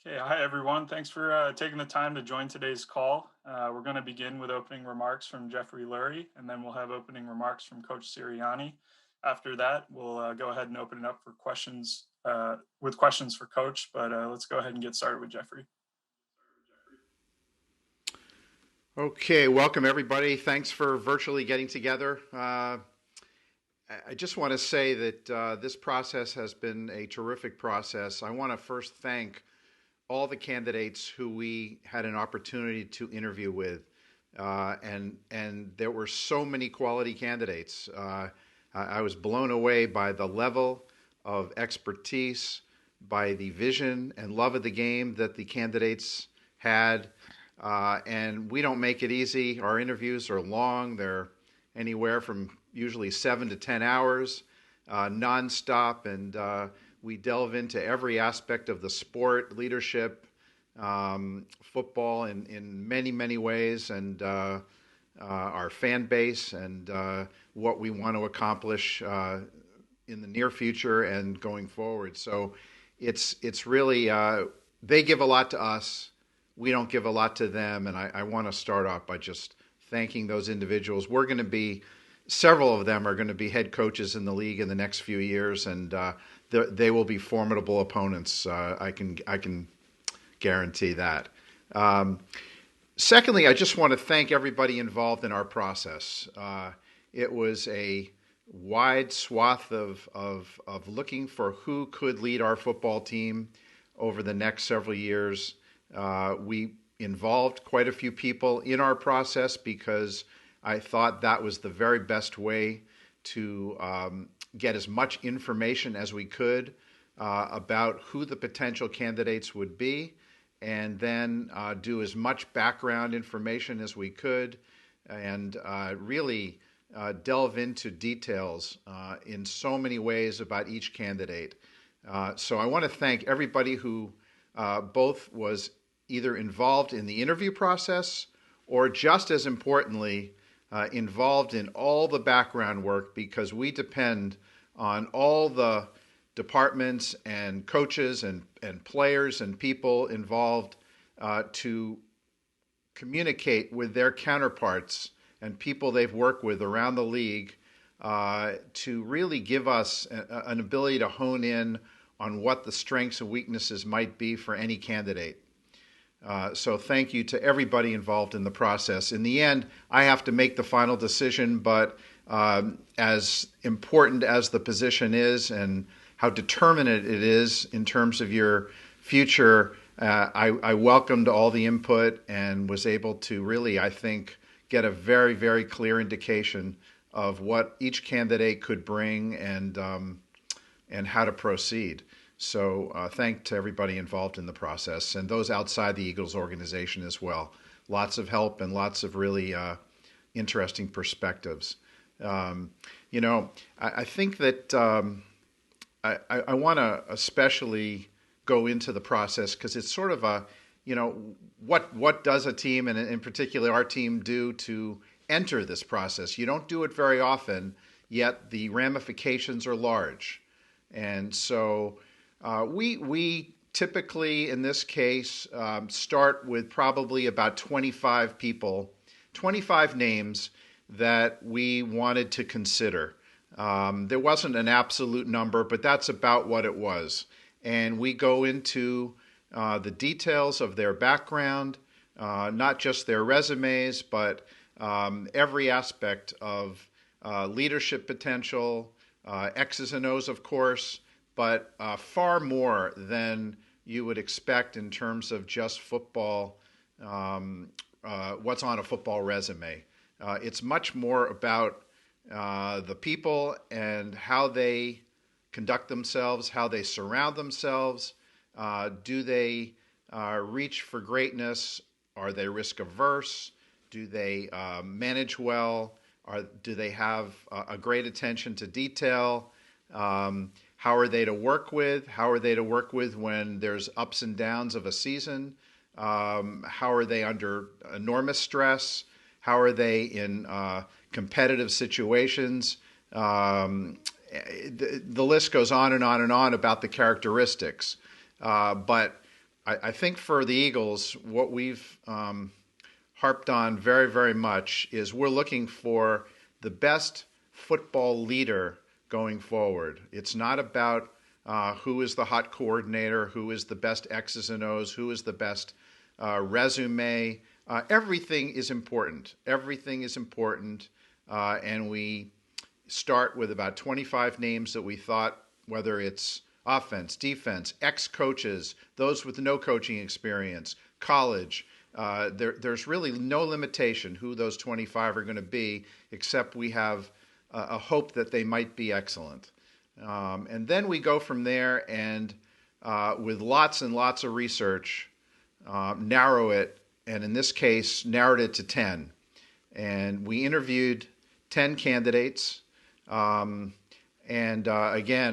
Okay, hi everyone. Thanks for taking the time to join today's call. We're going to begin with opening remarks from Jeffrey Lurie, and then we'll have opening remarks from Coach Sirianni. After that, we'll go ahead and open it up for questions with questions for Coach. But let's go ahead and get started with Jeffrey. Okay, welcome everybody. Thanks for virtually getting together. I just want to say that this process has been a terrific process. I want to first thank all the candidates who we had an opportunity to interview with, and there were so many quality candidates. I was blown away by the level of expertise, by the vision and love of the game that the candidates had. And we don't make it easy. Our interviews are long. They're anywhere from usually 7 to 10 hours, nonstop, and we delve into every aspect of the sport, leadership, football in many, many ways, and our fan base and what we want to accomplish in the near future and going forward. So it's really, they give a lot to us. We don't give a lot to them, and I want to start off by just thanking those individuals. We're going to be, several of them are going to be head coaches in the league in the next few years, and they will be formidable opponents. I can guarantee that. Secondly, I just want to thank everybody involved in our process. It was a wide swath of looking for who could lead our football team over the next several years. We involved quite a few people in our process because I thought that was the very best way to get as much information as we could about who the potential candidates would be, and then do as much background information as we could, and really delve into details in so many ways about each candidate. So I want to thank everybody who both was either involved in the interview process or, just as importantly, involved in all the background work, because we depend on all the departments and coaches and players and people involved to communicate with their counterparts and people they've worked with around the league to really give us an ability to hone in on what the strengths and weaknesses might be for any candidate. So thank you to everybody involved in the process. In the end, I have to make the final decision, but as important as the position is and how determinate it is in terms of your future, I welcomed all the input and was able to really, I think, get a very, very clear indication of what each candidate could bring and how to proceed. So thanks to everybody involved in the process and those outside the Eagles organization as well. Lots of help and lots of really interesting perspectives. I think that I want to especially go into the process because it's sort of a, what does a team, and in particular our team, do to enter this process? You don't do it very often, yet the ramifications are large. And so we typically, in this case, start with probably about 25 people, 25 names that we wanted to consider. There wasn't an absolute number, but that's about what it was. And we go into the details of their background, not just their resumes, but every aspect of leadership potential, X's and O's, of course, but far more than you would expect in terms of just football, what's on a football resume. It's much more about the people and how they conduct themselves, how they surround themselves. Do they reach for greatness? Are they risk averse? Do they manage well? Do they have a great attention to detail? How are they to work with? How are they to work with when there's ups and downs of a season? How are they under enormous stress? How are they in competitive situations? The list goes on and on and on about the characteristics. But I think for the Eagles, what we've harped on very, very much is we're looking for the best football leader going forward. It's not about who is the hot coordinator, who is the best X's and O's, who is the best resume. Everything is important. Everything is important. And we start with about 25 names that we thought, whether it's offense, defense, ex-coaches, those with no coaching experience, college. There's really no limitation who those 25 are going to be, except we have a hope that they might be excellent. And then we go from there and with lots and lots of research, narrow it, and in this case, narrowed it to 10. And we interviewed 10 candidates. Again,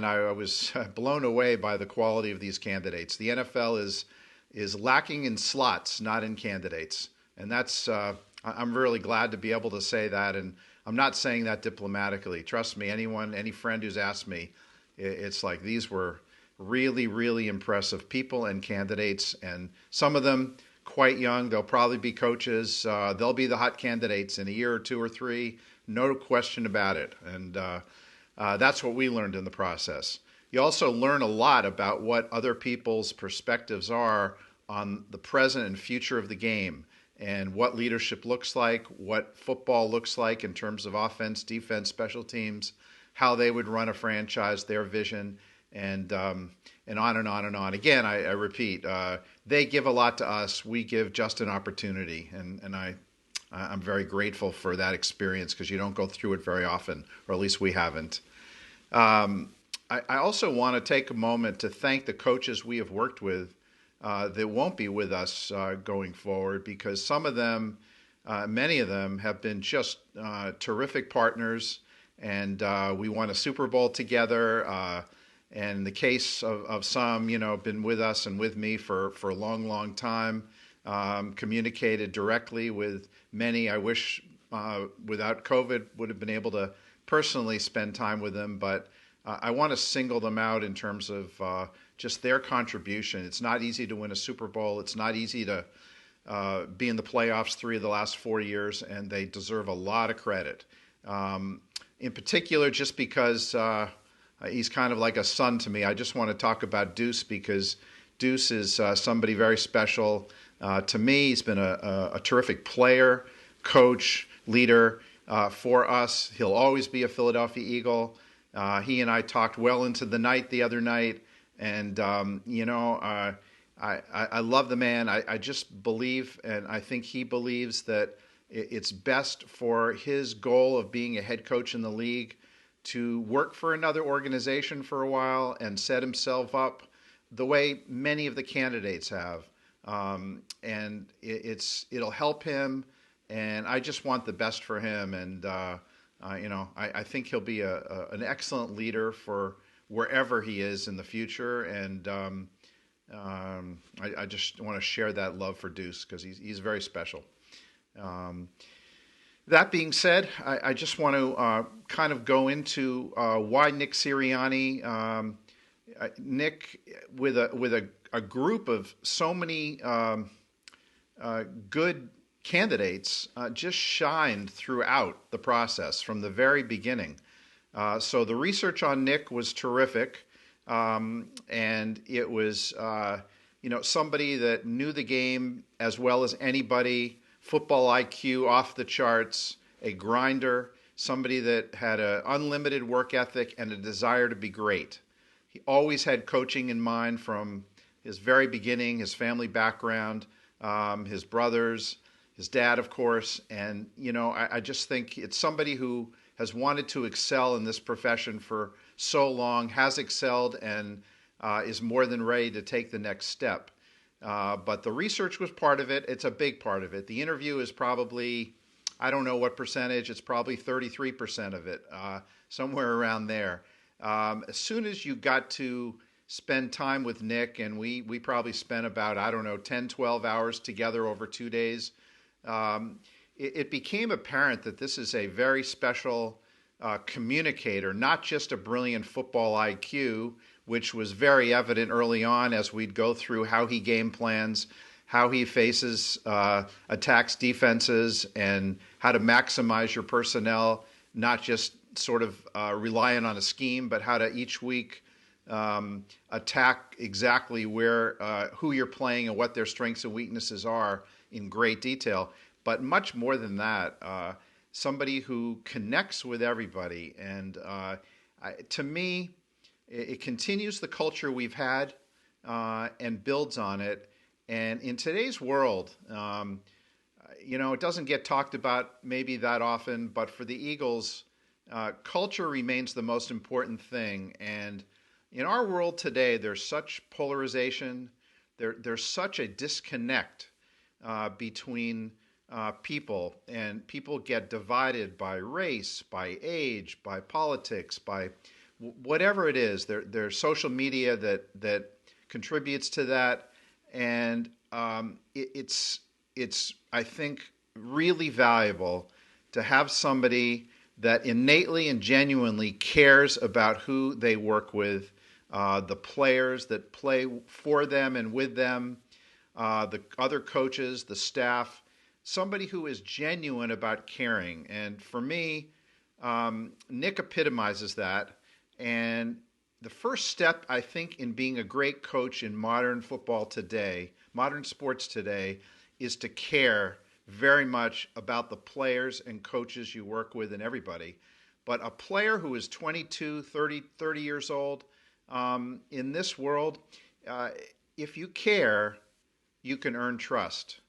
I was blown away by the quality of these candidates. The NFL is lacking in slots, not in candidates. And that's, I'm really glad to be able to say that. And I'm not saying that diplomatically. Trust me, any friend who's asked me, it's like these were really, really impressive people and candidates. And some of them quite young. They'll probably be coaches. They'll be the hot candidates in a year or two or three. No question about it. And that's what we learned in the process. You also learn a lot about what other people's perspectives are on the present and future of the game and what leadership looks like, what football looks like in terms of offense, defense, special teams, how they would run a franchise, their vision, and on and on and on. Again, I repeat, they give a lot to us. We give just an opportunity, and I'm very grateful for that experience because you don't go through it very often, or at least we haven't. I also want to take a moment to thank the coaches we have worked with that won't be with us going forward, because some of them, many of them, have been just terrific partners, and we won a Super Bowl together. And in the case of some, been with us and with me for a long, long time. Communicated directly with many. I wish without COVID would have been able to personally spend time with them, but I want to single them out in terms of just their contribution. It's not easy to win a Super Bowl. It's not easy to be in the playoffs 3 of the last 4 years, and they deserve a lot of credit. In particular, just because he's kind of like a son to me, I just want to talk about Deuce, because Deuce is somebody very special to me. He's been a terrific player, coach, leader for us. He'll always be a Philadelphia Eagle. He and I talked well into the night the other night, and I love the man. I just believe, and I think he believes, that it's best for his goal of being a head coach in the league to work for another organization for a while and set himself up the way many of the candidates have. And it'll help him, and I just want the best for him. And I think he'll be an excellent leader for wherever he is in the future. And I just want to share that love for Deuce because he's very special. That being said, I just want to kind of go into why Nick Sirianni. Nick, with a group of so many good candidates, just shined throughout the process from the very beginning. So the research on Nick was terrific, and it was somebody that knew the game as well as anybody. Football IQ off the charts, a grinder, somebody that had an unlimited work ethic and a desire to be great. He always had coaching in mind from his very beginning, his family background, his brothers, his dad, of course. And, I just think it's somebody who has wanted to excel in this profession for so long, has excelled, and is more than ready to take the next step. But the research was part of it. It's a big part of it. The interview is probably, I don't know what percentage, it's probably 33% of it, somewhere around there. As soon as you got to spend time with Nick, and we probably spent about, 10, 12 hours together over 2 days, it became apparent that this is a very special communicator, not just a brilliant football IQ, which was very evident early on as we'd go through how he game plans, how he faces attacks, defenses, and how to maximize your personnel, not just sort of relying on a scheme, but how to each week attack exactly where who you're playing and what their strengths and weaknesses are in great detail. But much more than that, somebody who connects with everybody. And to me, it continues the culture we've had and builds on it. And in today's world, it doesn't get talked about maybe that often, but for the Eagles, culture remains the most important thing. And in our world today, there's such polarization. There's such a disconnect between people, and people get divided by race, by age, by politics, by whatever it is. There's social media that contributes to that, and it's I think really valuable to have somebody that innately and genuinely cares about who they work with, the players that play for them and with them, the other coaches, the staff, somebody who is genuine about caring. And for me, Nick epitomizes that. And the first step, I think, in being a great coach in modern football today, modern sports today, is to care very much about the players and coaches you work with and everybody. But a player who is 22, 30 years old, in this world, if you care, you can earn trust.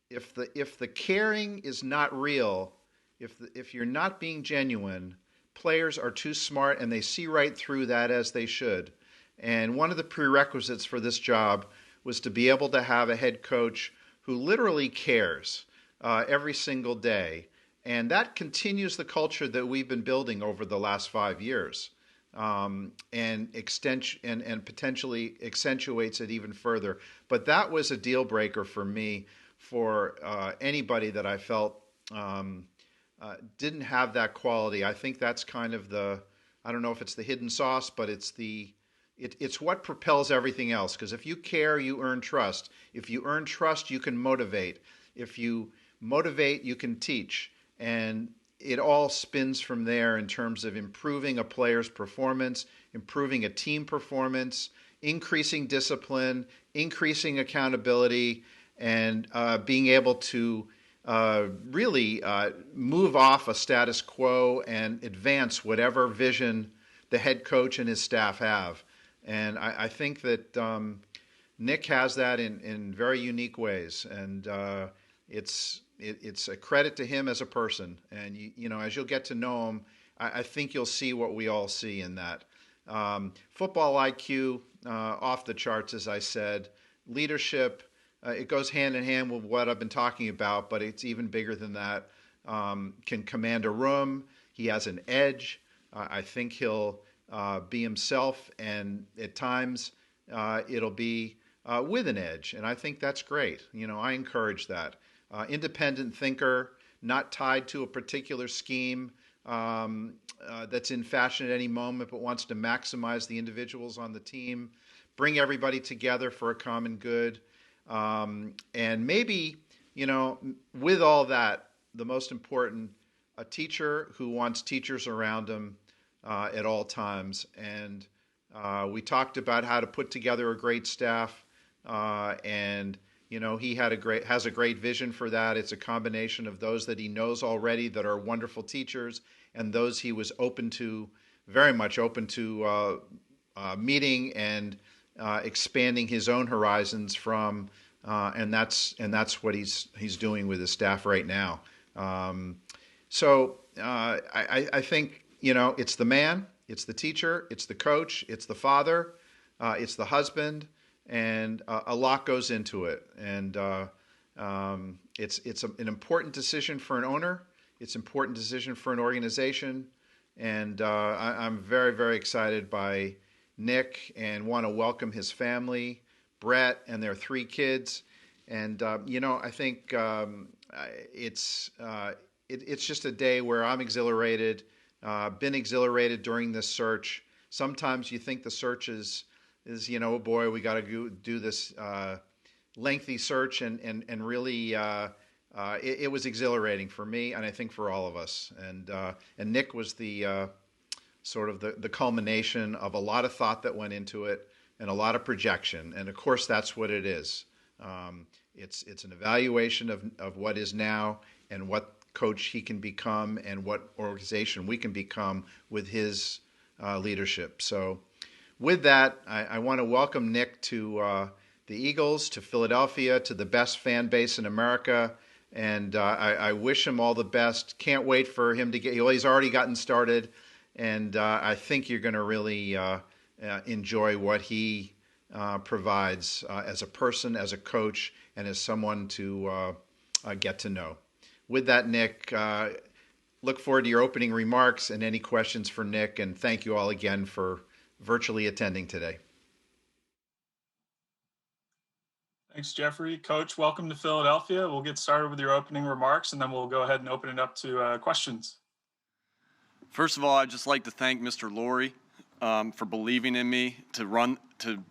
If the caring is not real, if you're not being genuine, players are too smart and they see right through that, as they should. And one of the prerequisites for this job was to be able to have a head coach who literally cares every single day. And that continues the culture that we've been building over the last 5 years, and potentially accentuates it even further. But that was a deal breaker for me, for anybody that I felt didn't have that quality. I think that's kind of I don't know if it's the hidden sauce, but it's what propels everything else. Because if you care, you earn trust. If you earn trust, you can motivate. If you motivate, you can teach. And it all spins from there in terms of improving a player's performance, improving a team performance, increasing discipline, increasing accountability, and being able to really move off a status quo and advance whatever vision the head coach and his staff have. And I think that Nick has that in very unique ways, and it's a credit to him as a person. And as you'll get to know him, I think you'll see what we all see in that. Football IQ off the charts, as I said. Leadership, it goes hand in hand with what I've been talking about, but it's even bigger than that. Can command a room. He has an edge. I think he'll be himself, and at times it'll be with an edge, and I think that's great. I encourage that. Independent thinker, not tied to a particular scheme that's in fashion at any moment, but wants to maximize the individuals on the team, bring everybody together for a common good. And maybe, with all that, the most important, a teacher who wants teachers around him at all times. And we talked about how to put together a great staff, and he has a great vision for that. It's a combination of those that he knows already that are wonderful teachers, and those he was very much open to meeting and expanding his own horizons from, and that's what he's doing with his staff right now. So I think it's the man, it's the teacher, it's the coach, it's the father, it's the husband. And a lot goes into it, and it's an important decision for an owner. It's an important decision for an organization, and I'm very, very excited by Nick and want to welcome his family, Brett, and their 3 kids. And I think it's just a day where I'm exhilarated. Been exhilarated during this search. sometimes you think the search is oh boy, we got to do this lengthy search, and really it was exhilarating for me, and I think for all of us. And Nick was the sort of the culmination of a lot of thought that went into it and a lot of projection. And of course, that's what it is. It's an evaluation of what is now and what coach he can become and what organization we can become with his leadership. So with that, I want to welcome Nick to the Eagles, to Philadelphia, to the best fan base in America. And I wish him all the best. Can't wait for him to he's already gotten started. And I think you're going to really enjoy what he provides as a person, as a coach, and as someone to get to know. With that, Nick, look forward to your opening remarks and any questions for Nick. And thank you all again for virtually attending today. Thanks, Jeffrey. Coach, welcome to Philadelphia. We'll get started with your opening remarks, and then we'll go ahead and open it up to questions. First of all, I'd just like to thank Mr. Lurie for believing in me to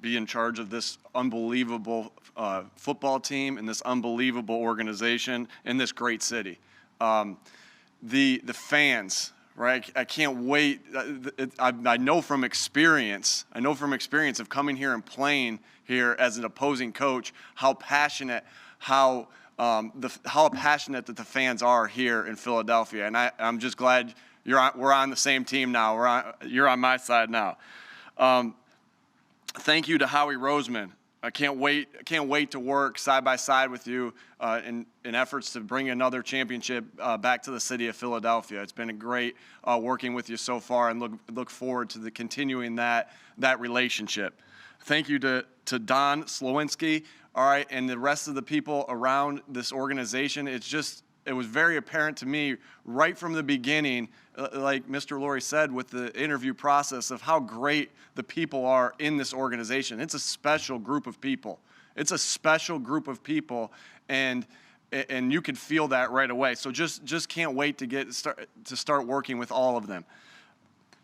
be in charge of this unbelievable football team and this unbelievable organization in this great city. The fans, right? I can't wait. I know from experience. Of coming here and playing here as an opposing coach how passionate that the fans are here in Philadelphia, and I'm just glad we're on the same team now. You're on my side now. Thank you to Howie Roseman. I can't wait to work side by side with you in efforts to bring another championship back to the city of Philadelphia. It's been a great working with you so far, and look forward to continuing that relationship. Thank you to Don Slowinski, all right, and the rest of the people around this organization. It was very apparent to me right from the beginning, like Mr. Lurie said, with the interview process, of how great the people are in this organization. It's a special group of people. And you can feel that right away. So just can't wait to start working with all of them.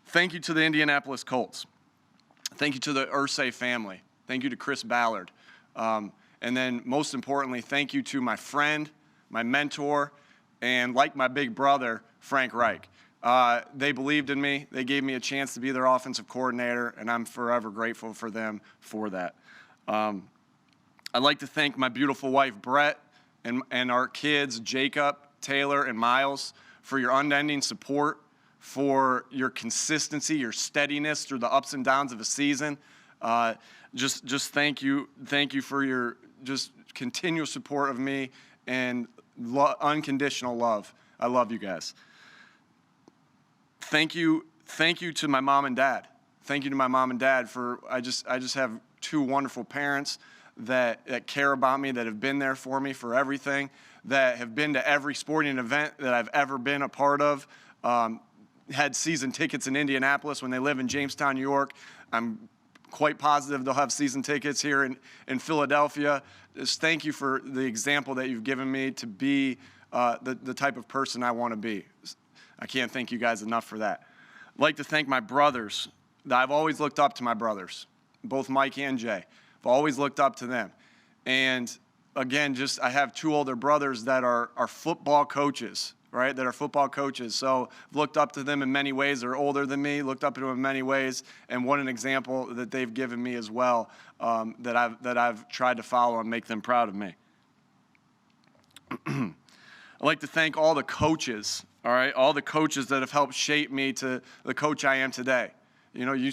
Thank you to the Indianapolis Colts. Thank you to the Irsay family. Thank you to Chris Ballard. And then most importantly, thank you to my friend, my mentor, and like my big brother, Frank Reich. They believed in me. They gave me a chance to be their offensive coordinator, and I'm forever grateful for them for that. I'd like to thank my beautiful wife, Brett, and our kids, Jacob, Taylor, and Miles, for your unending support, for your consistency, your steadiness through the ups and downs of a season. Just thank you for your just continual support of me and unconditional love. I love you guys. Thank you to my mom and dad. Thank you to my mom and dad for I just have two wonderful parents that care about me, that have been there for me for everything, that have been to every sporting event that I've ever been a part of. Had season tickets in Indianapolis when they live in Jamestown, New York. I'm quite positive they'll have season tickets here in Philadelphia. Just thank you for the example that you've given me to be the type of person I want to be. I can't thank you guys enough for that. I'd like to thank my brothers. I've always looked up to my brothers, both Mike and Jay. I've always looked up to them. And again, I have two older brothers that are football coaches, right, that are football coaches. So I've looked up to them in many ways. They're older than me, looked up to them in many ways, and what an example that they've given me as well, that I've tried to follow and make them proud of me. I'd like to thank all the coaches, all right, all the coaches that have helped shape me to the coach I am today. You know, you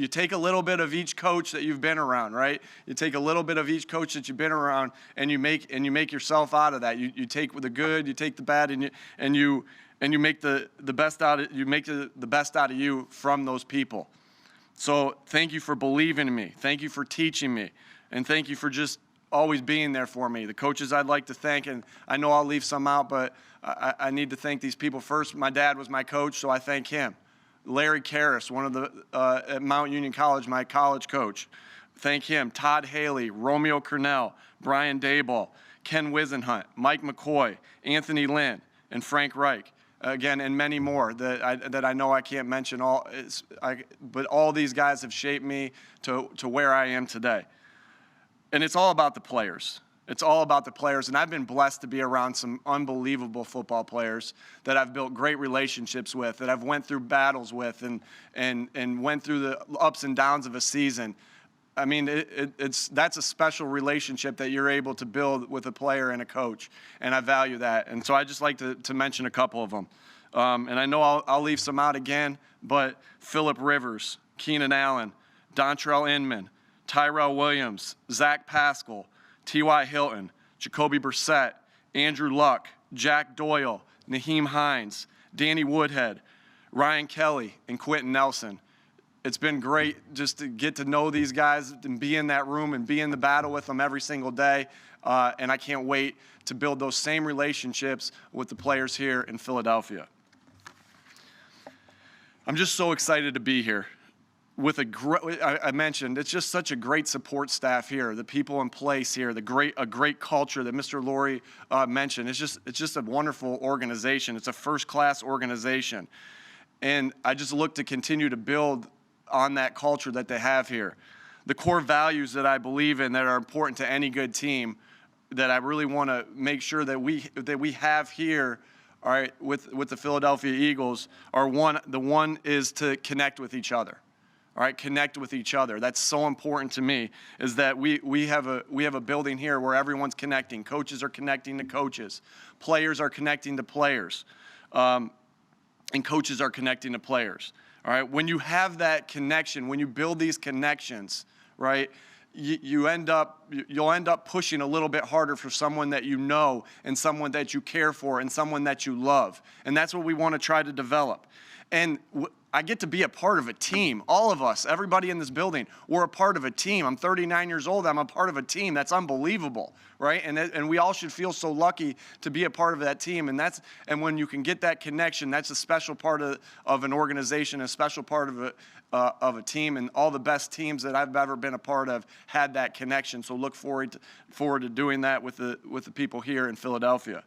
take a little bit of each coach that you've been around, right? You take a little bit of each coach that you've been around, and you make yourself out of that. You take the good, you take the bad, and you make the best out of the best out of you from those people. So thank you for believing in me. Thank you for teaching me, and thank you for just always being there for me. The coaches I'd like to thank, and I know I'll leave some out, but I need to thank these people first. My dad was my coach, so I thank him. Larry Karras, one of the at Mount Union College, my college coach. Thank him. Todd Haley, Romeo Cornell, Brian Dayball, Ken Wisenhunt, Mike McCoy, Anthony Lynn, and Frank Reich. again, and many more that I know I can't mention all. But all these guys have shaped me to where I am today. And it's all about the players. It's all about the players. And I've been blessed to be around some unbelievable football players that I've built great relationships with, that I've went through battles with and went through the ups and downs of a season. I mean, that's a special relationship that you're able to build with a player and a coach, and I value that. And so I just like to mention a couple of them. And I know I'll leave some out again, but Phillip Rivers, Keenan Allen, Dontrell Inman, Tyrell Williams, Zach Pascal, T.Y. Hilton, Jacoby Brissett, Andrew Luck, Jack Doyle, Naheem Hines, Danny Woodhead, Ryan Kelly, and Quentin Nelson. It's been great just to get to know these guys and be in that room and be in the battle with them every single day. And I can't wait to build those same relationships with the players here in Philadelphia. I'm just so excited to be here. I mentioned, it's just such a great support staff here. The people in place here, a great culture that Mr. Lurie mentioned. It's just a wonderful organization. It's a first-class organization, and I just look to continue to build on that culture that they have here. The core values that I believe in that are important to any good team, that I really want to make sure that we have here. All right, with the Philadelphia Eagles, the one is to connect with each other. All right, connect with each other. That's so important to me, is that we have a building here where everyone's connecting. Coaches are connecting to coaches. Players are connecting to players. And coaches are connecting to players. All right, when you have that connection, when you build these connections, right, you'll end up pushing a little bit harder for someone that you know and someone that you care for and someone that you love. And that's what we want to try to develop. And I get to be a part of a team. All of us, everybody in this building, we're a part of a team. I'm 39 years old. I'm a part of a team. That's unbelievable, right? And we all should feel so lucky to be a part of that team. And when you can get that connection, that's a special part of an organization, a special part of a team. And all the best teams that I've ever been a part of had that connection. So look forward to doing that with the people here in Philadelphia.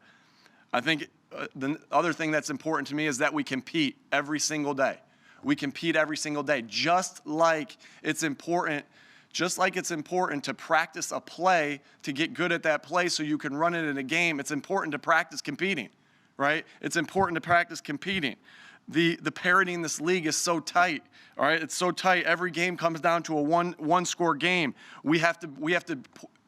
I think the other thing that's important to me is that we compete every single day. We compete every single day, just like it's important to practice a play to get good at that play so you can run it in a game. It's important to practice competing, right? It's important to practice competing. The parity in this league is so tight, all right? It's so tight. Every game comes down to a one-score game. We have to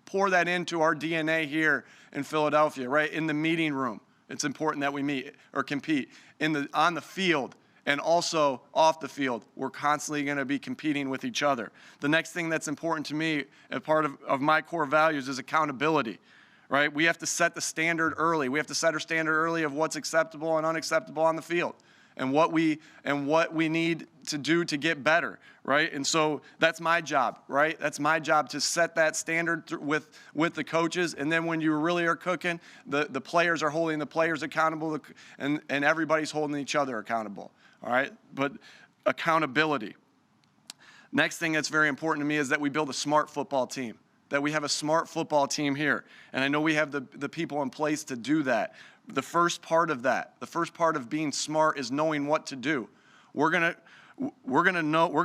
pour that into our DNA here in Philadelphia, right? In the meeting room, it's important that we meet or compete. On the field, and also off the field, we're constantly going to be competing with each other. The next thing that's important to me, a part of my core values, is accountability, right? We have to set the standard early. We have to set our standard early of what's acceptable and unacceptable on the field, and what we need to do to get better, right? And so that's my job, right? That's my job to set that standard with the coaches. And then when you really are cooking, the players are holding the players accountable, and everybody's holding each other accountable. All right, but accountability. Next thing that's very important to me is that we build a smart football team, that we have a smart football team here. And I know we have the people in place to do that. The first part of being smart is knowing what to do. We're gonna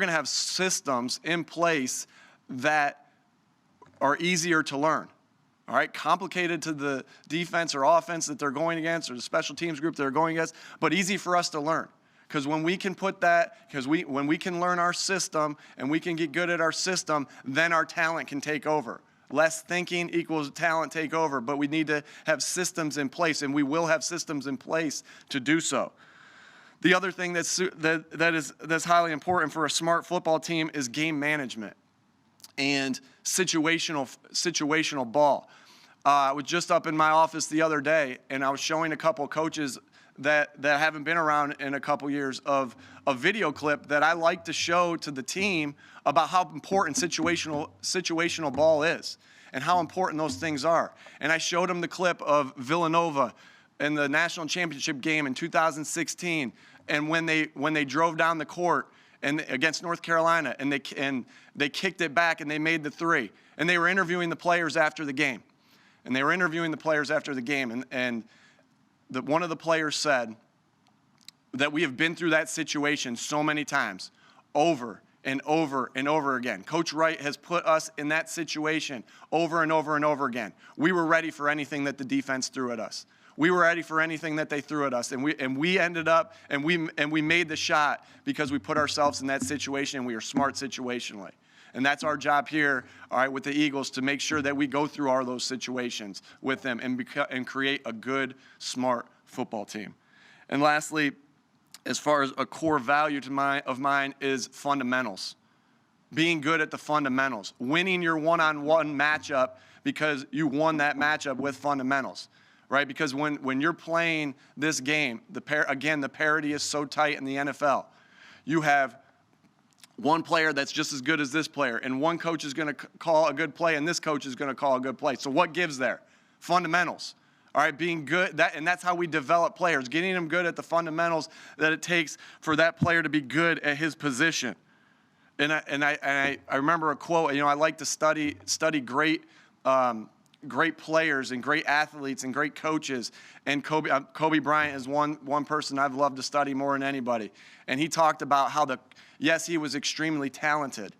have systems in place that are easier to learn. All right, complicated to the defense or offense that they're going against, or the special teams group they're going against, but easy for us to learn. Because when we can when we can learn our system and we can get good at our system, then our talent can take over. Less thinking equals talent take over, but we need to have systems in place, and we will have systems in place to do so. The other thing that's highly important for a smart football team is game management and situational ball. I was just up in my office the other day, and I was showing a couple coaches that haven't been around in a couple years of a video clip that I like to show to the team about how important situational ball is and how important those things are. And I showed them the clip of Villanova in the national championship game in 2016, and when they drove down the court and against North Carolina, and they kicked it back and they made the three, and they were interviewing the players after the game, and one of the players said, that we have been through that situation so many times, over and over and over again. Coach Wright has put us in that situation over and over and over again. We were ready for anything that the defense threw at us. We were ready for anything that they threw at us, and we ended up and we made the shot because we put ourselves in that situation and we were smart situationally. And that's our job here, all right, with the Eagles, to make sure that we go through all those situations with them and create a good, smart football team. And lastly, as far as a core value of mine is fundamentals. Being good at the fundamentals. Winning your one-on-one matchup because you won that matchup with fundamentals, right? Because when you're playing this game, the parity is so tight in the NFL. You have one player that's just as good as this player, and one coach is going to call a good play, and this coach is going to call a good play. So what gives there? Fundamentals. All right, being good, and that's how we develop players, getting them good at the fundamentals that it takes for that player to be good at his position. And I remember a quote. I like to study great players and great athletes and great coaches. And Kobe Bryant is one person I've loved to study more than anybody. And he talked about how yes, he was extremely talented,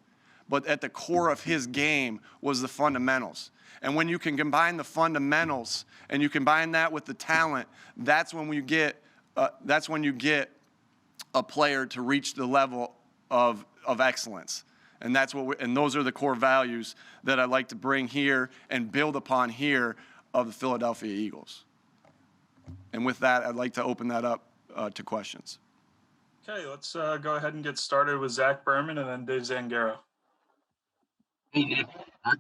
but at the core of his game was the fundamentals. And when you can combine the fundamentals and you combine that with the talent, that's when you get a player to reach the level of excellence. And those are the core values that I like to bring here and build upon here of the Philadelphia Eagles. And with that, I'd like to open that up to questions. Okay, let's go ahead and get started with Zach Berman and then Dave Zangaro. Hey, Nick,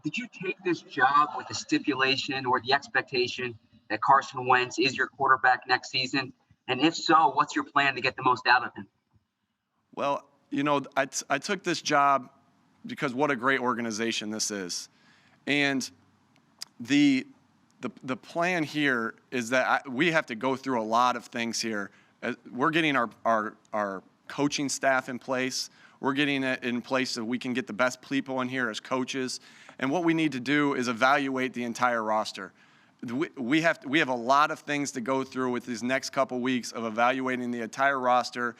did you take this job with the stipulation or the expectation that Carson Wentz is your quarterback next season? And if so, what's your plan to get the most out of him? Well, I took this job because what a great organization this is. And the plan here is that we have to go through a lot of things here. We're getting our coaching staff in place. We're getting it in place so we can get the best people in here as coaches. And what we need to do is evaluate the entire roster. We have a lot of things to go through with these next couple weeks of evaluating the entire roster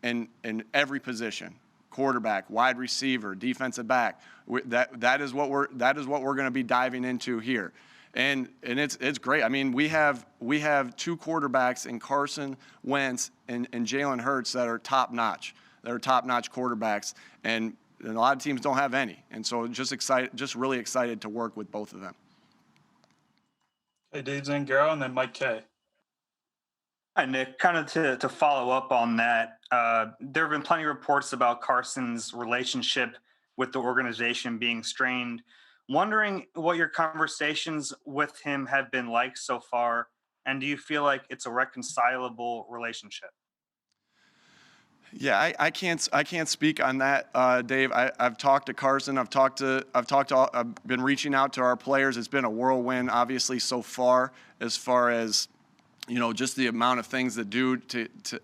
and every position: quarterback, wide receiver, defensive back. That is what we're going to be diving into here. And it's great. I mean, we have two quarterbacks in Carson Wentz and Jalen Hurts that are top notch. They're top-notch quarterbacks, and a lot of teams don't have any. And so just really excited to work with both of them. Okay, Dave Zangaro and then Mike Kay. Hi, Nick. Kind of to follow up on that, there have been plenty of reports about Carson's relationship with the organization being strained. Wondering what your conversations with him have been like so far, and do you feel like it's a reconcilable relationship? Yeah, I can't speak on that, Dave. I've talked to Carson. I've been reaching out to our players. It's been a whirlwind, obviously, so far as just the amount of things that do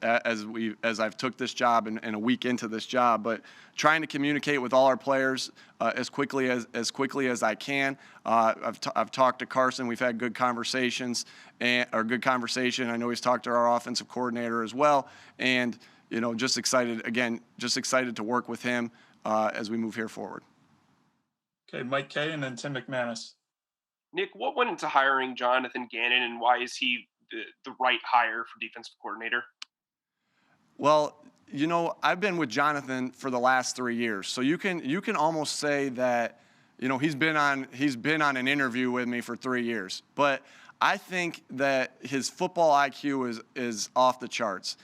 as I've took this job and a week into this job. But trying to communicate with all our players as quickly as I can. I've talked to Carson. We've had good conversations I know he's talked to our offensive coordinator as well, and just excited to work with him as we move here forward. Okay, Mike Kay and then Tim McManus. Nick, what went into hiring Jonathan Gannon, and why is he the right hire for defensive coordinator? Well, I've been with Jonathan for the last 3 years, so you can almost say that he's been on an interview with me for 3 years. But I think that his football IQ is off the charts.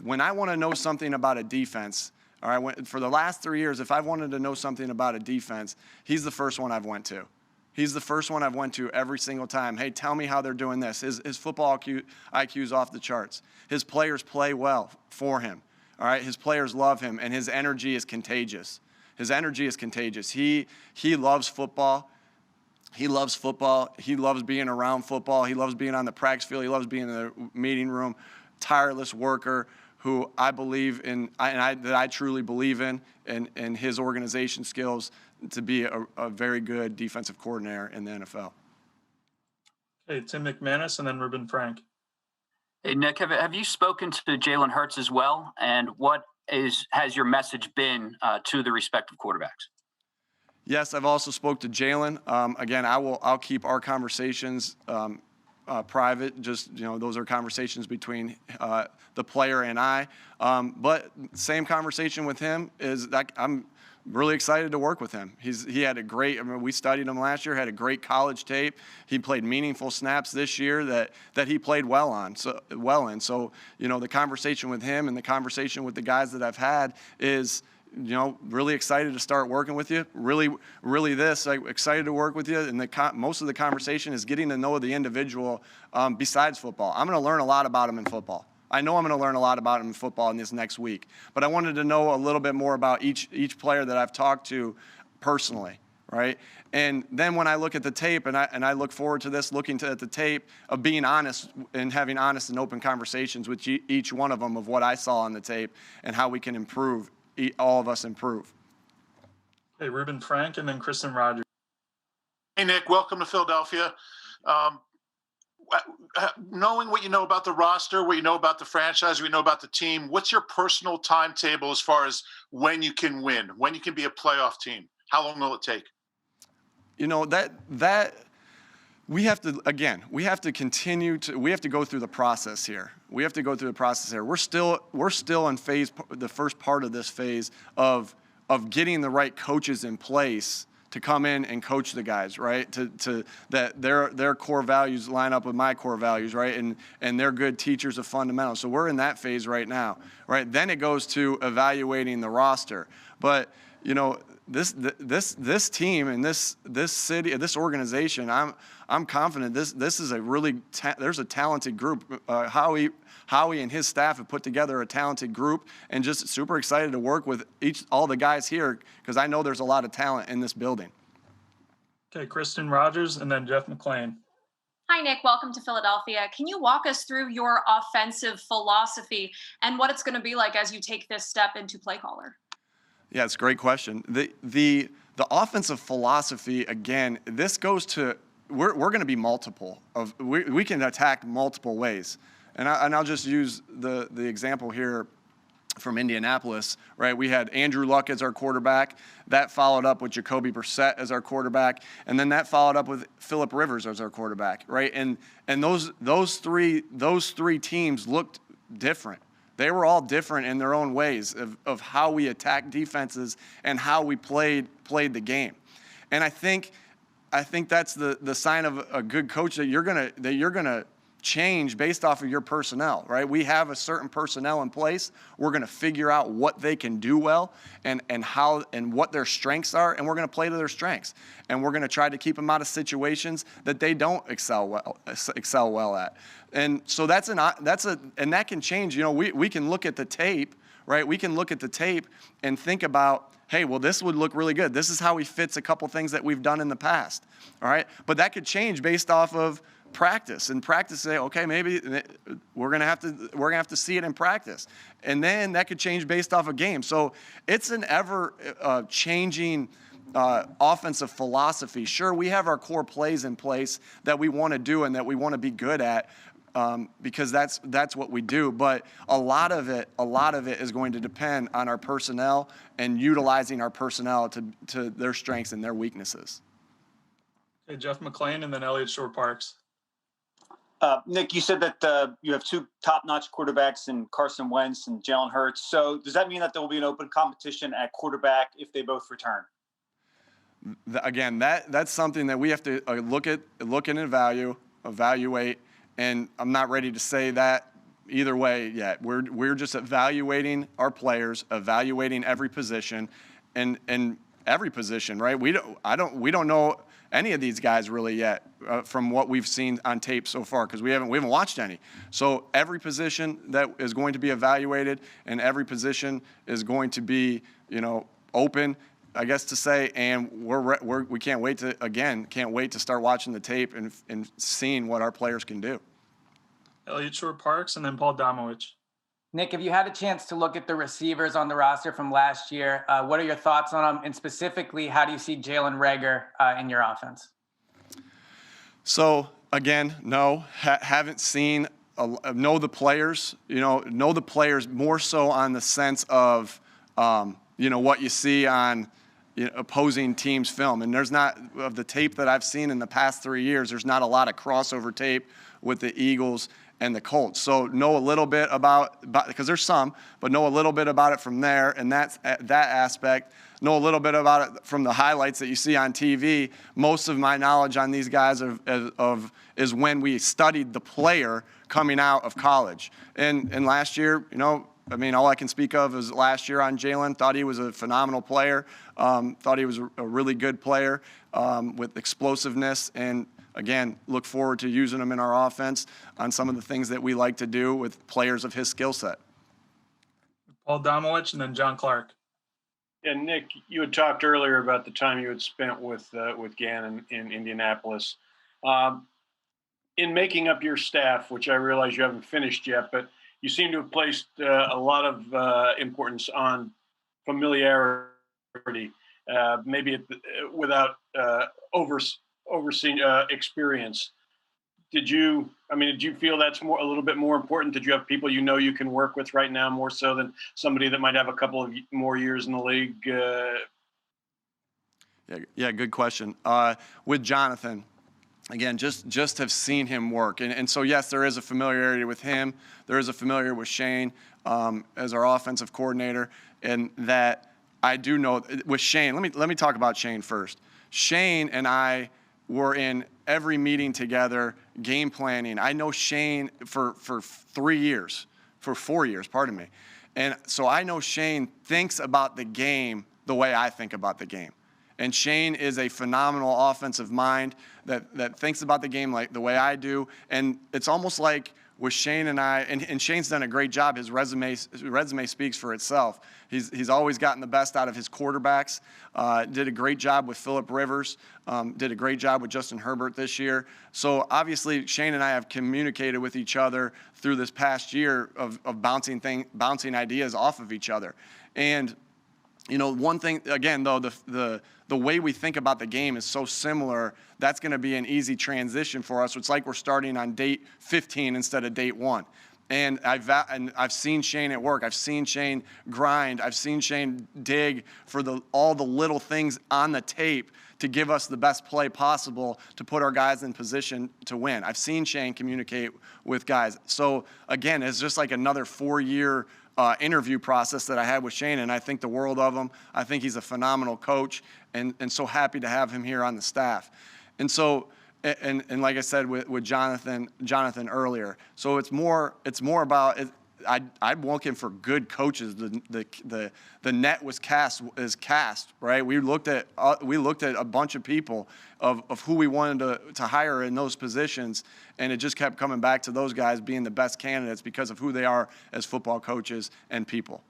When I want to know something about a defense, all right, for the last 3 years, if I wanted to know something about a defense, he's the first one I've went to. He's the first one I've went to every single time. Hey, tell me how they're doing this. His football IQ is off the charts. His players play well for him. All right, his players love him, and his energy is contagious. He loves football. He loves football. He loves being around football. He loves being on the practice field. He loves being in the meeting room. Tireless worker who I believe in, that I truly believe in, and his organization skills to be a very good defensive coordinator in the NFL. Okay, Tim McManus and then Ruben Frank. Hey, Nick, have you spoken to Jalen Hurts as well? And what has your message been to the respective quarterbacks? Yes, I've also spoke to Jalen. Again, I'll keep our conversations private. Just, those are conversations between the player and I. But same conversation with him is that I'm really excited to work with him. He had a great, we studied him last year, had a great college tape. He played meaningful snaps this year that he played well in. So, the conversation with him and the conversation with the guys that I've had is, really excited to start working with you. Really excited to work with you. And most of the conversation is getting to know the individual besides football. I'm going to learn a lot about him in football. I know I'm going to learn a lot about him in football in this next week. But I wanted to know a little bit more about each player that I've talked to personally, right? And then when I look at the tape, and I look forward to this, at the tape, of being honest and having honest and open conversations with each one of them of what I saw on the tape and how we can improve, all of us improve. Hey, Ruben Frank and then Kristen Rogers. Hey, Nick, welcome to Philadelphia. Knowing what you know about the roster, what you know about the franchise, what you know about the team, what's your personal timetable as far as when you can win, when you can be a playoff team? How long will it take? That we have to continue to, we have to go through the process here. We're still in the first part of this phase of getting the right coaches in place to come in and coach the guys, right? To that their core values line up with my core values, right? And they're good teachers of fundamentals. So we're in that phase right now, right? Then it goes to evaluating the roster. But this team and this city, this organization, I'm confident this is a really there's a talented group. Howie and his staff have put together a talented group, and just super excited to work with all the guys here because I know there's a lot of talent in this building. Okay, Kristen Rogers and then Jeff McClain. Hi, Nick. Welcome to Philadelphia. Can you walk us through your offensive philosophy and what it's going to be like as you take this step into play caller? Yeah, it's a great question. The offensive philosophy, again, this goes to we're going to be multiple. We can attack multiple ways. And I'll just use the example here from Indianapolis, right? We had Andrew Luck as our quarterback. That followed up with Jacoby Brissett as our quarterback. And then that followed up with Phillip Rivers as our quarterback, right? And those three teams looked different. They were all different in their own ways of how we attacked defenses and how we played the game. And I think that's the sign of a good coach that you're gonna change based off of your personnel, right? We have a certain personnel in place. We're going to figure out what they can do well and how and what their strengths are, and we're going to play to their strengths. And we're going to try to keep them out of situations that they don't excel well at. And so and that can change. We can look at the tape, right? We can look at the tape and think about, hey, well, this would look really good. This is how he fits a couple things that we've done in the past, all right? But that could change based off of practice say, okay, maybe we're gonna have to see it in practice, and then that could change based off a game. So it's an ever changing offensive philosophy. Sure, we have our core plays in place that we want to do and that we want to be good at because that's what we do. But a lot of it is going to depend on our personnel and utilizing our personnel to their strengths and their weaknesses. Okay, Jeff McClain and then Elliott Shore-Parks. Nick, you said that you have two top-notch quarterbacks in Carson Wentz and Jalen Hurts. So does that mean that there will be an open competition at quarterback if they both return? Again, that's something that we have to look and evaluate. And I'm not ready to say that either way yet. We're just evaluating our players, evaluating every position, and every position, right? We don't know any of these guys really yet from what we've seen on tape so far because we haven't watched any. So every position that is going to be evaluated and every position is going to be open, I guess to say, and we can't wait to start watching the tape and seeing what our players can do. Elliott Shore-Parks and then Paul Domowitch. Nick, have you had a chance to look at the receivers on the roster from last year? What are your thoughts on them? And specifically, how do you see Jalen Reagor in your offense? So, again, no, haven't seen know the players, know the players more so on the sense of, what you see on opposing teams' film. And there's not, of the tape that I've seen in the past 3 years, there's not a lot of crossover tape with the Eagles and the Colts. So know a little bit about because there's some, but know a little bit about it from there, and that's that aspect. Know a little bit about it from the highlights that you see on TV. Most of my knowledge on these guys is when we studied the player coming out of college. And last year, all I can speak of is last year on Jalen. Thought he was a phenomenal player. Thought he was a really good player with explosiveness. And again, look forward to using him in our offense on some of the things that we like to do with players of his skill set. Paul Domowitch and then John Clark. Yeah, Nick, you had talked earlier about the time you had spent with Gannon in Indianapolis. In making up your staff, which I realize you haven't finished yet, but you seem to have placed a lot of importance on familiarity, maybe without overseeing experience. Did you feel that's a little bit more important? Did you have people you can work with right now more so than somebody that might have a couple of more years in the league? Yeah, good question. With Jonathan, again, just have seen him work. And so, yes, there is a familiarity with him. There is a familiarity with Shane as our offensive coordinator. And that I do know with Shane, let me talk about Shane first. Shane and I were in every meeting together, game planning. I know Shane for 4 years, pardon me. And so I know Shane thinks about the game the way I think about the game. And Shane is a phenomenal offensive mind that thinks about the game like the way I do. And it's almost like with Shane and I, and Shane's done a great job. His resume speaks for itself. He's always gotten the best out of his quarterbacks. Did a great job with Phillip Rivers. Did a great job with Justin Herbert this year. So obviously Shane and I have communicated with each other through this past year of bouncing ideas off of each other. And one thing, again, though, the way we think about the game is so similar, that's going to be an easy transition for us. It's like we're starting on date 15 instead of date 1. And I've seen Shane at work. I've seen Shane grind. I've seen Shane dig for all the little things on the tape to give us the best play possible to put our guys in position to win. I've seen Shane communicate with guys. So, again, it's just like another 4-year interview process that I had with Shane, and I think the world of him. I think he's a phenomenal coach, and so happy to have him here on the staff. And so, and like I said with Jonathan earlier, so it's more about I'm looking for good coaches. The net is cast, right? We looked at a bunch of people of who we wanted to hire in those positions, and it just kept coming back to those guys being the best candidates because of who they are as football coaches and people.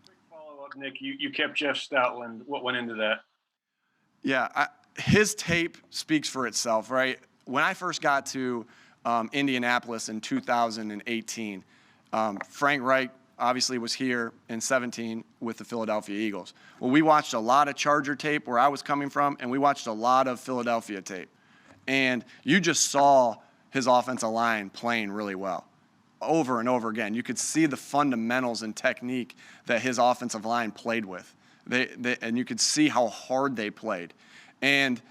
Quick follow-up, Nick. You kept Jeff Stoutland. What went into that? Yeah, his tape speaks for itself, right? When I first got to Indianapolis in 2018, Frank Reich obviously was here in 17 with the Philadelphia Eagles. Well, we watched a lot of Charger tape where I was coming from, and we watched a lot of Philadelphia tape. And you just saw his offensive line playing really well over and over again. You could see the fundamentals and technique that his offensive line played with. And you could see how hard they played. And,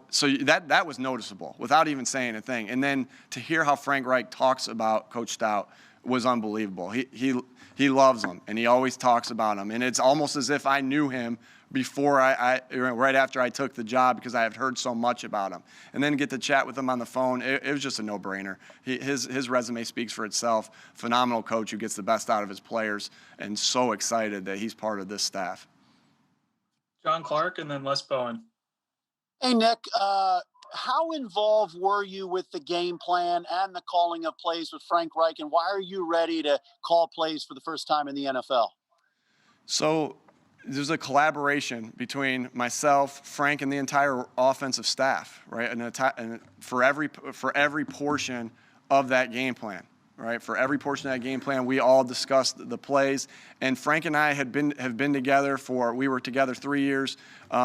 so that was noticeable without even saying a thing. And then to hear how Frank Reich talks about Coach Stout was unbelievable. He loves him, and he always talks about him. And it's almost as if I knew him before right after I took the job because I had heard so much about him. And then get to chat with him on the phone, it was just a no-brainer. His resume speaks for itself. Phenomenal coach who gets the best out of his players, and so excited that he's part of this staff. John Clark and then Les Bowen. Hey, Nick, how involved were you with the game plan and the calling of plays with Frank Reich, and why are you ready to call plays for the first time in the NFL? So there's a collaboration between myself, Frank, and the entire offensive staff, right? And for every portion of that game plan, right? For every portion of that game plan, we all discussed the plays. And Frank and I have been together we were together 3 years,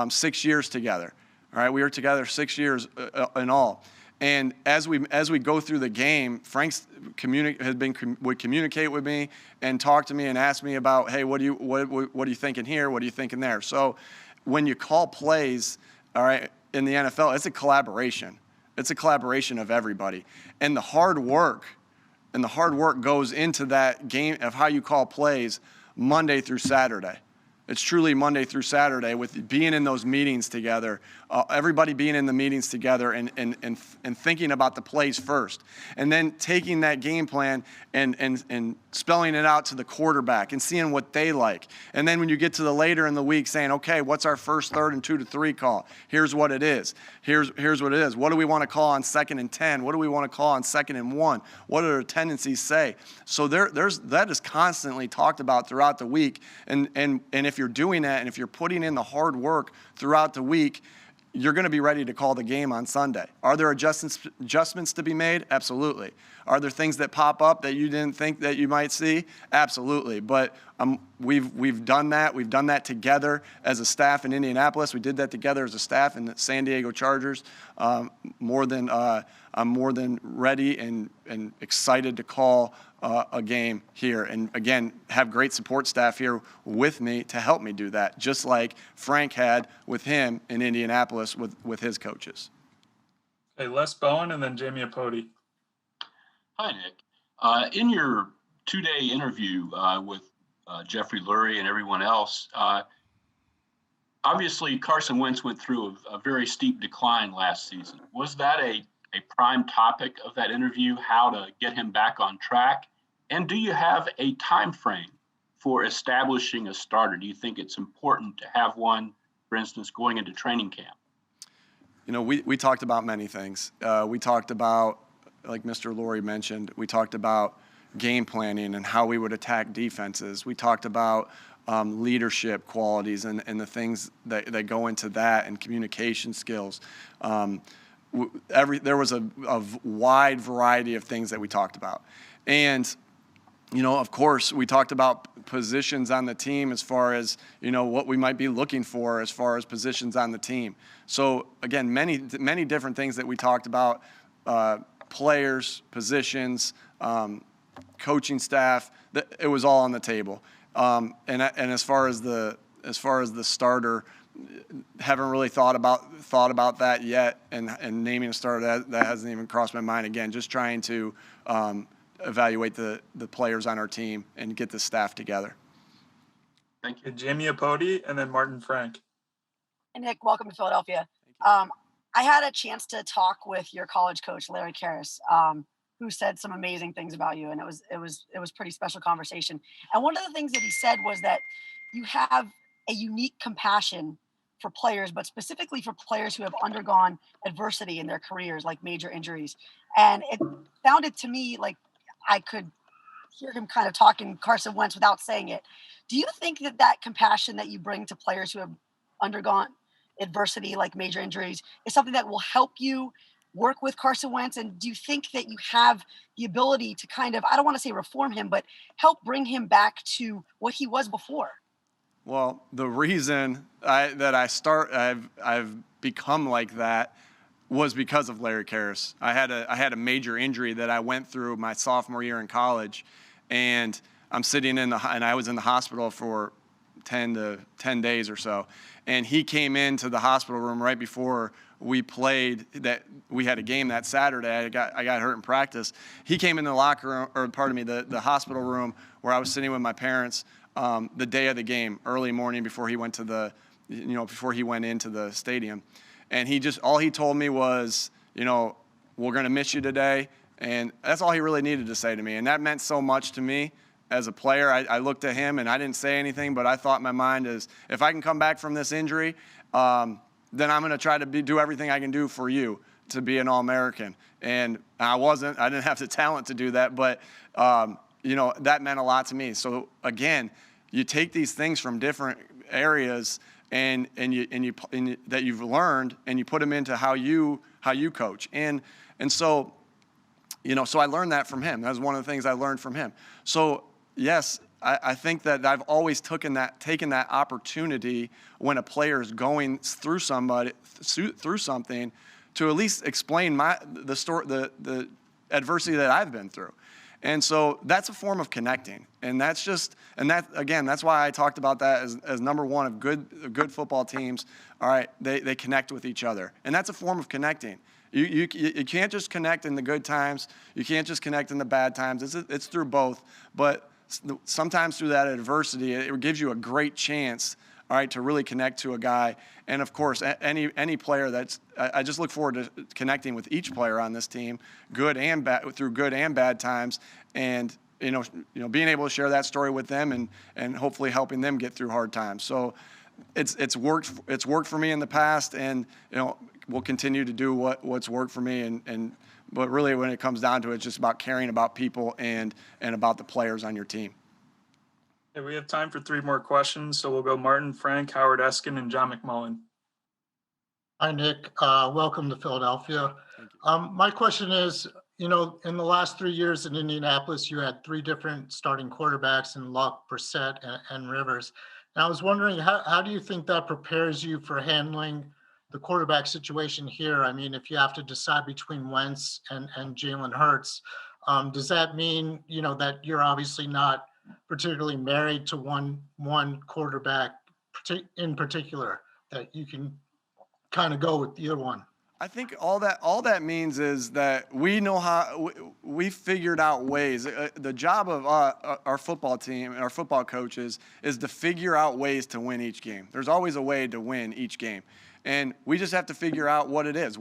6 years together. All right, we were together 6 years in all. And as we go through the game, Frank's would communicate with me and talk to me and ask me about, hey, what are you thinking here? What are you thinking there? So when you call plays, all right, in the NFL, it's a collaboration. It's a collaboration of everybody. And the hard work goes into that game of how you call plays Monday through Saturday. It's truly Monday through Saturday with being in those meetings together, everybody being in the meetings together and thinking about the plays first. And then taking that game plan and spelling it out to the quarterback and seeing what they like. And then when you get to the later in the week saying, okay, what's our first, third, and 2 to 3 call? Here's what it is. Here's what it is. What do we want to call on 2nd and 10? What do we want to call on 2nd and 1? What do our tendencies say? So that is constantly talked about throughout the week. And if you're doing that and if you're putting in the hard work throughout the week, you're going to be ready to call the game on Sunday. Are there adjustments to be made? Absolutely. Are there things that pop up that you didn't think that you might see? Absolutely. But we've done that. We've done that together as a staff in Indianapolis. We did that together as a staff in the San Diego Chargers. I'm more than ready and excited to call a game here. And again, have great support staff here with me to help me do that, just like Frank had with him in Indianapolis with his coaches. Okay, Les Bowen and then Jamie Apodi. Hi, Nick. In your 2-day interview with Jeffrey Lurie and everyone else, obviously Carson Wentz went through a very steep decline last season. Was that a prime topic of that interview, how to get him back on track? And do you have a time frame for establishing a starter? Do you think it's important to have one, for instance, going into training camp? You know, we talked about many things. We talked about, like Mr. Lurie mentioned, we talked about game planning and how we would attack defenses. We talked about leadership qualities and the things that go into that, and communication skills. There was a wide variety of things that we talked about. And, you know, of course, we talked about positions on the team as far as, you know, what we might be looking for as far as positions on the team. So, again, many different things that we talked about, players, positions, coaching staff, it was all on the table. And as far as the starter, haven't really thought about that yet, and naming a starter that hasn't even crossed my mind. Again, just trying to evaluate the players on our team and get the staff together. Thank you. Jamie Apodi and then Martin Frank. And Nick, welcome to Philadelphia. I had a chance to talk with your college coach, Larry Karras, who said some amazing things about you, and it was pretty special conversation. And one of the things that he said was that you have a unique compassion for players, but specifically for players who have undergone adversity in their careers, like major injuries. And it sounded to me like I could hear him kind of talking Carson Wentz without saying it. Do you think that compassion that you bring to players who have undergone adversity, like major injuries, is something that will help you work with Carson Wentz? And do you think that you have the ability to kind of, I don't want to say reform him, but help bring him back to what he was before? Well, the reason I've become like that was because of Larry Karras. I had a major injury that I went through my sophomore year in college, and I'm sitting and I was in the hospital for 10 days or so. And he came into the hospital room right before we played, that we had a game that Saturday. I got hurt in practice. He came in the locker room, or pardon me, the hospital room where I was sitting with my parents the day of the game, early morning before he went into the stadium. And all he told me was, we're going to miss you today. And that's all he really needed to say to me. And that meant so much to me as a player. I looked at him and I didn't say anything, but I thought in my mind is, if I can come back from this injury, then I'm going to try to do everything I can do for you to be an All-American. And I didn't have the talent to do that, but that meant a lot to me. So again, you take these things from different areas and that you've learned, and you put them into how you coach. And so, so I learned that from him. That was one of the things I learned from him. So yes, I think that I've always taken that opportunity when a player is going through something to at least explain the adversity that I've been through. And so that's a form of connecting. And that's why I talked about that as number one of good football teams. All right, they connect with each other. And that's a form of connecting. You can't just connect in the good times. You can't just connect in the bad times. It's through both. But sometimes through that adversity, it gives you a great chance, all right, to really connect to a guy. And of course, any player I just look forward to connecting with each player on this team, good and bad, through good and bad times, and being able to share that story with them and hopefully helping them get through hard times. So it's worked for me in the past, and we'll continue to do what's worked for me. But really, when it comes down to it, it's just about caring about people and about the players on your team. Okay, we have time for 3 more questions, so we'll go Martin, Frank, Howard Eskin, and John McMullen. Hi, Nick. Welcome to Philadelphia. My question is, in the last 3 years in Indianapolis, you had 3 different starting quarterbacks in Luck, Brissett, and Rivers. And I was wondering, how do you think that prepares you for handling the quarterback situation here? I mean, if you have to decide between Wentz and Jalen Hurts, does that mean, that you're obviously not particularly married to one quarterback in particular, that you can kind of go with either one? I think all that means is that we know how we figured out ways. The job of our football team and our football coaches is to figure out ways to win each game. There's always a way to win each game, and we just have to figure out what it is.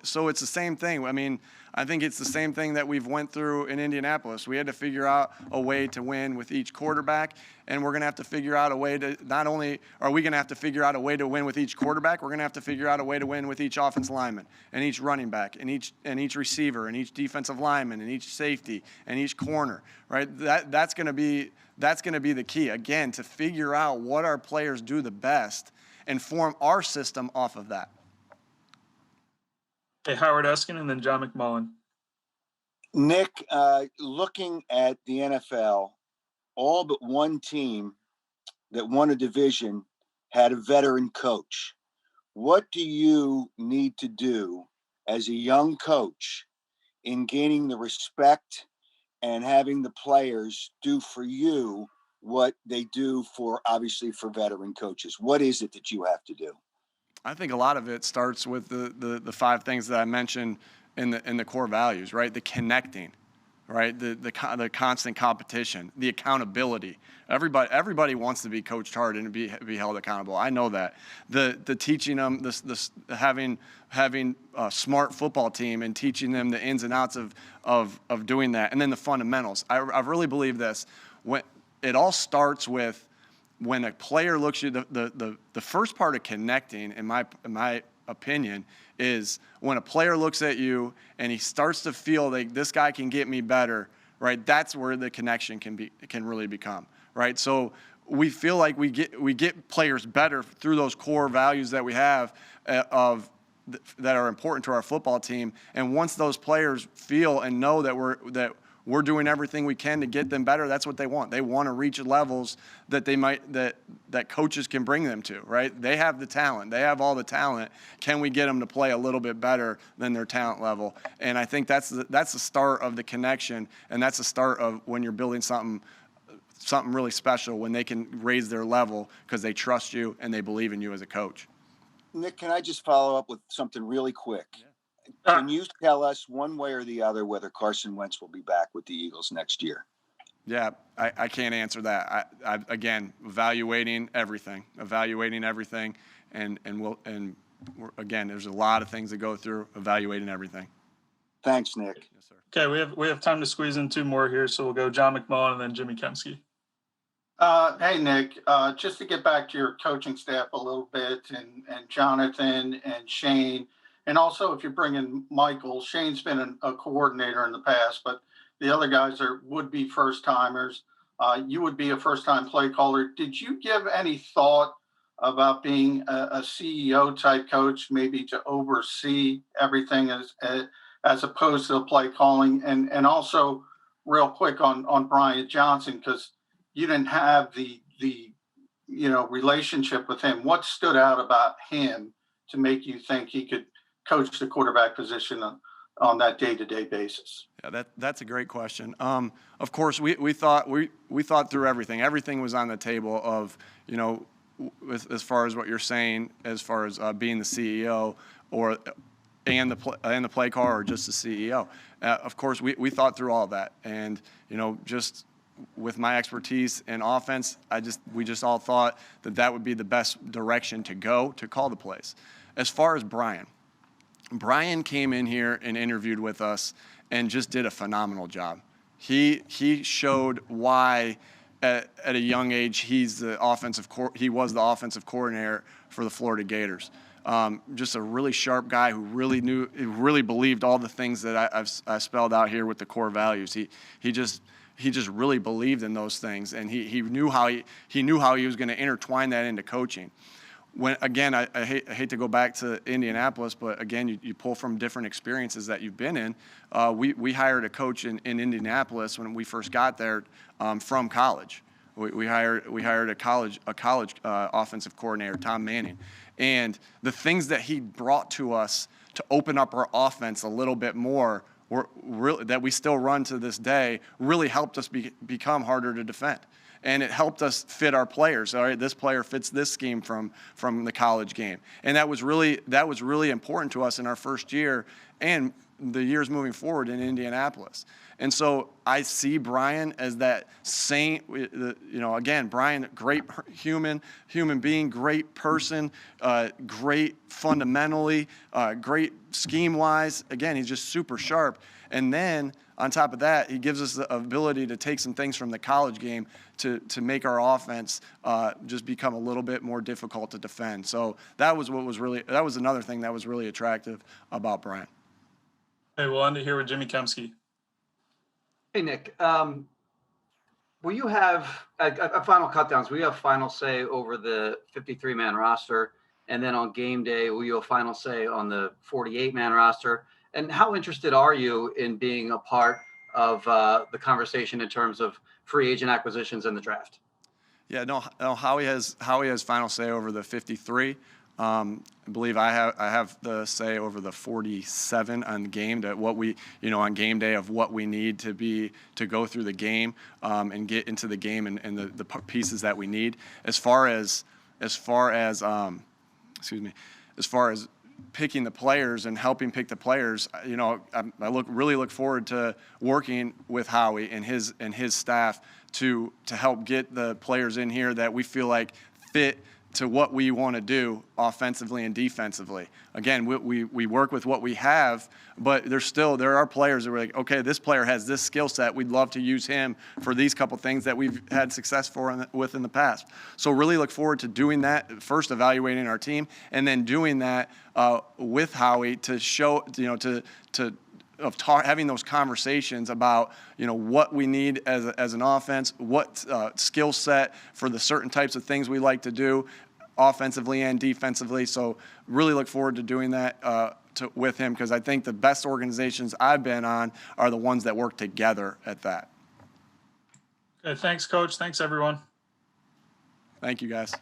So it's the same thing. I mean, I think it's the same thing that we've went through in Indianapolis. We had to figure out a way to win with each quarterback, and we're going to have to figure out a way to not only are we going to have to figure out a way to win with each quarterback, we're going to have to figure out a way to win with each offensive lineman and each running back and each receiver and each defensive lineman and each safety and each corner, right? That's going to be the key, again, to figure out what our players do the best and form our system off of that. Hey, Howard Eskin, and then John McMullen. Nick, looking at the NFL, all but one team that won a division had a veteran coach. What do you need to do as a young coach in gaining the respect and having the players do for you what they do for veteran coaches? What is it that you have to do? I think a lot of it starts with the 5 things that I mentioned in the core values, right? The connecting, right? The constant competition, the accountability. Everybody wants to be coached hard and be held accountable. I know that. The teaching them, having a smart football team and teaching them the ins and outs of doing that, and then the fundamentals. I really believe this. When it all starts with when a player looks at you, the first part of connecting, in my opinion, is when a player looks at you and he starts to feel like this guy can get me better, right? That's where the connection can really become, right? So we feel like we get players better through those core values that we have that are important to our football team. And once those players feel and know that we're doing everything we can to get them better, that's what they want. They want to reach levels that that coaches can bring them to, right? They have the talent. They have all the talent. Can we get them to play a little bit better than their talent level? And I think that's the start of the connection, and that's the start of when you're building something really special, when they can raise their level because they trust you and they believe in you as a coach. Nick, can I just follow up with something really quick? Yeah. Can you tell us one way or the other whether Carson Wentz will be back with the Eagles next year? Yeah, I can't answer that. I again, evaluating everything, and again, there's a lot of things that go through evaluating everything. Thanks, Nick. Yes, sir. Okay, we have time to squeeze in 2 more here, so we'll go John McMullen and then Jimmy Kemsky. Hey, Nick, just to get back to your coaching staff a little bit, and Jonathan and Shane, and also if you're bringing Michael, Shane's been a coordinator in the past, but the other guys would be first-timers. You would be a first-time play caller. Did you give any thought about being a CEO-type coach, maybe to oversee everything as opposed to the play calling? And also, real quick on Brian Johnson, because you didn't have the relationship with him. What stood out about him to make you think he could coach the quarterback position on that day-to-day basis? Yeah, that's a great question. Of course, we thought through everything. Everything was on the table of, you know, as far as what you're saying, as far as being the CEO and the play caller or just the CEO. Of course, we thought through all of that, and you know, just with my expertise in offense, we just all thought that would be the best direction to go to call the plays. As far as Brian came in here and interviewed with us and just did a phenomenal job. He showed why at a young age he was the offensive coordinator for the Florida Gators. Just a really sharp guy who really believed all the things that I spelled out here with the core values. He just really believed in those things, and he knew how he was going to intertwine that into coaching. When again, I hate to go back to Indianapolis, but again, you pull from different experiences that you've been in. We hired a coach in Indianapolis when we first got there from college. We hired a college offensive coordinator, Tom Manning, and the things that he brought to us to open up our offense a little bit more, that we still run to this day, really helped us become harder to defend. And it helped us fit our players. All right, this player fits this scheme from the college game, and that was really important to us in our first year and the years moving forward in Indianapolis. And so I see Brian as that saint. You know, again, Brian, great human being, great person, great fundamentally, great scheme-wise. Again, he's just super sharp. And then on top of that, he gives us the ability to take some things from the college game to make our offense just become a little bit more difficult to defend. So that was another thing that was really attractive about Brian. Hey, we'll end it here with Jimmy Kemsky. Hey, Nick. Will you have a final cutdowns? Will you have final say over the 53-man roster? And then on game day, will you have final say on the 48-man roster? And how interested are you in being a part of the conversation in terms of free agent acquisitions in the draft? Yeah, no, Howie has final say over the 53. I believe I have the say over the 47 on the game, that what we, you know, on game day of what we need to go through the game and get into the game and the pieces that we need. As far as picking the players and helping pick the players, you know, I really look forward to working with Howie and his staff to help get the players in here that we feel like fit to what we want to do offensively and defensively. Again, we work with what we have, but there are players that we're like, okay, this player has this skill set. We'd love to use him for these couple things that we've had success with in the past. So really look forward to doing that, first evaluating our team, and then doing that with Howie to show, you know, having those conversations about, you know, what we need as an offense, what skill set for the certain types of things we like to do offensively and defensively. So really look forward to doing that with him, because I think the best organizations I've been on are the ones that work together at that. Okay, thanks, Coach. Thanks, everyone. Thank you, guys.